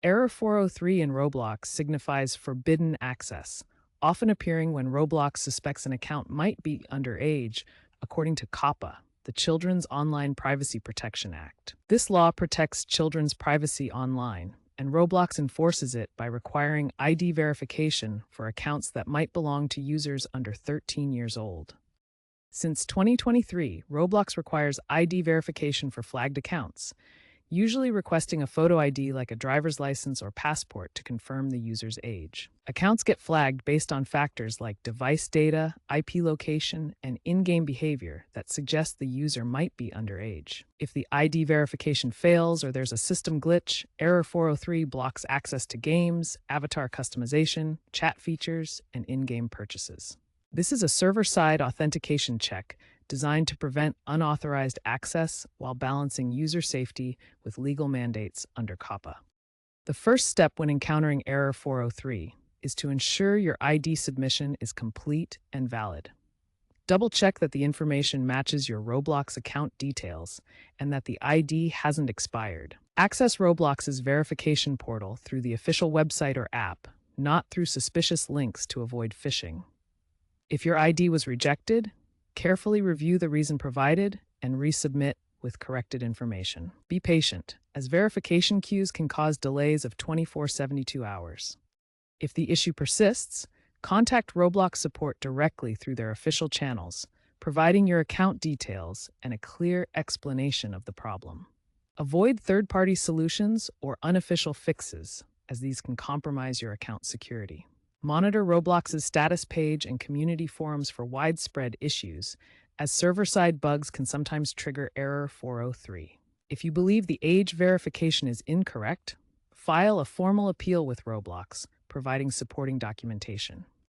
Error 403 in Roblox signifies forbidden access, often appearing when Roblox suspects an account might be underage, according to COPPA, the Children's Online Privacy Protection Act. This law protects children's privacy online, and Roblox enforces it by requiring ID verification for accounts that might belong to users under 13 years old. Since 2023, Roblox requires ID verification for flagged accounts, usually requesting a photo ID like a driver's license or passport to confirm the user's age. Accounts get flagged based on factors like device data, IP location, and in-game behavior that suggest the user might be underage. If the ID verification fails or there's a system glitch, Error 403 blocks access to games, avatar customization, chat features, and in-game purchases. This is a server-side authentication check designed to prevent unauthorized access while balancing user safety with legal mandates under COPPA. The first step when encountering Error 403 is to ensure your ID submission is complete and valid. Double-check that the information matches your Roblox account details and that the ID hasn't expired. Access Roblox's verification portal through the official website or app, not through suspicious links to avoid phishing. If your ID was rejected, carefully review the reason provided and resubmit with corrected information. Be patient, as verification queues can cause delays of 24-72 hours. If the issue persists, contact Roblox support directly through their official channels, providing your account details and a clear explanation of the problem. Avoid third-party solutions or unofficial fixes, as these can compromise your account security. Monitor Roblox's status page and community forums for widespread issues, as server-side bugs can sometimes trigger Error 403. If you believe the age verification is incorrect, file a formal appeal with Roblox, providing supporting documentation.